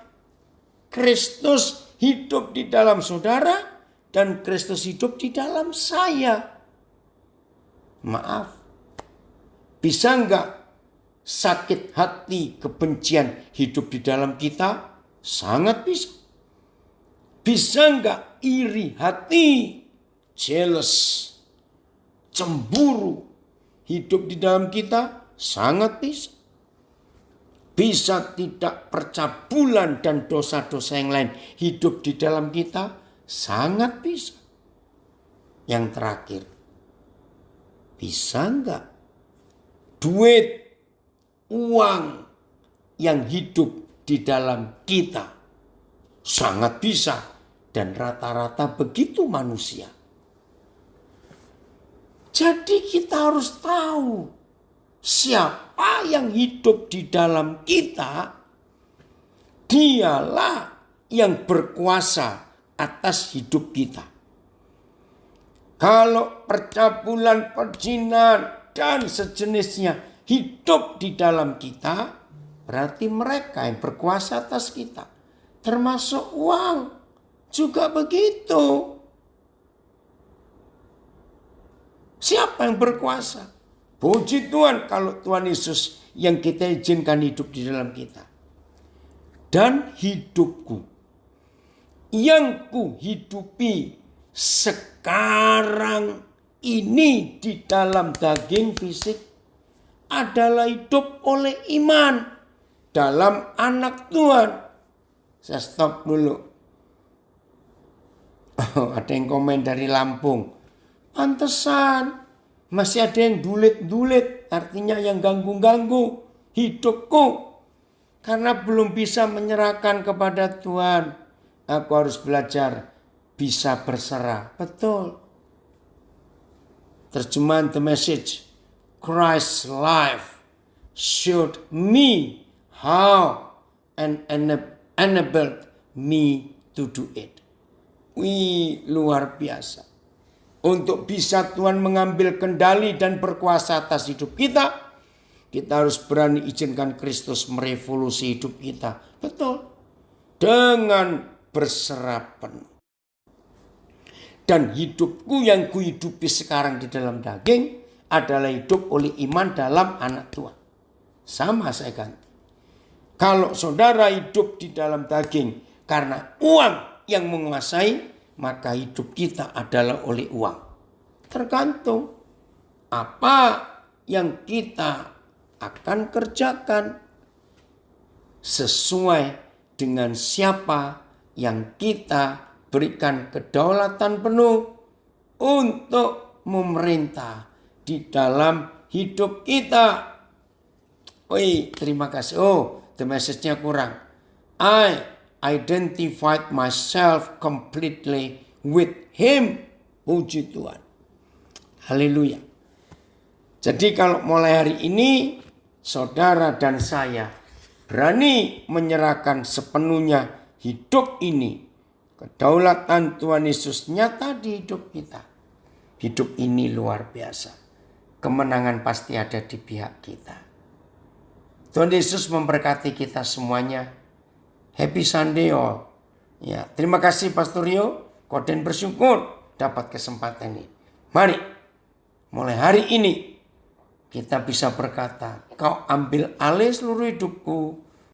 Speaker 1: Kristus hidup di dalam saudara dan Kristus hidup di dalam saya. Maaf. Bisa enggak sakit hati, kebencian hidup di dalam kita? Sangat bisa. Bisa enggak iri hati, jealous, cemburu hidup di dalam kita? Sangat bisa. Bisa tidak percabulan dan dosa-dosa yang lain hidup di dalam kita? Sangat bisa. Yang terakhir, bisa enggak duit, uang yang hidup di dalam kita? Sangat bisa. Dan rata-rata begitu manusia. Jadi kita harus tahu siapa yang hidup di dalam kita. Dialah yang berkuasa atas hidup kita. Kalau percabulan, perjinan dan sejenisnya hidup di dalam kita, berarti mereka yang berkuasa atas kita. Termasuk uang. Juga begitu. Siapa yang berkuasa? Puji Tuhan kalau Tuhan Yesus yang kita izinkan hidup di dalam kita. Dan hidupku yang ku hidupi sekarang ini di dalam daging fisik adalah hidup oleh iman dalam anak Tuhan. Saya stop dulu. Oh, ada yang komen dari Lampung. Pantesan masih ada yang dulit-dulit, artinya yang ganggu-ganggu hidupku. Karena belum bisa menyerahkan kepada Tuhan. Aku harus belajar bisa berserah. Betul. Terjemahan The Message. Christ's life showed me how and enabled me to do it. Wih, luar biasa. Untuk bisa Tuhan mengambil kendali dan berkuasa atas hidup kita, kita harus berani izinkan Kristus merevolusi hidup kita. Betul. Dengan berserah penuh. Dan hidupku yang kuhidupi sekarang di dalam daging adalah hidup oleh iman dalam anak Tuhan. Sama saya ganti. Kalau saudara hidup di dalam daging karena uang yang menguasai, maka hidup kita adalah oleh uang. Tergantung apa yang kita akan kerjakan sesuai dengan siapa yang kita berikan kedaulatan penuh untuk memerintah di dalam hidup kita. Terima kasih. The message-nya kurang. I identified myself completely with him. Puji Tuhan. Haleluya. Jadi kalau mulai hari ini saudara dan saya berani menyerahkan sepenuhnya hidup ini, kedaulatan Tuhan Yesus nyata di hidup kita. Hidup ini luar biasa. Kemenangan pasti ada di pihak kita. Tuhan Yesus memberkati kita semuanya. Happy Sunday all. Ya, terima kasih Pastor Rio. Koden bersyukur dapat kesempatan ini. Mari mulai hari ini kita bisa berkata, kau ambil alih seluruh hidupku,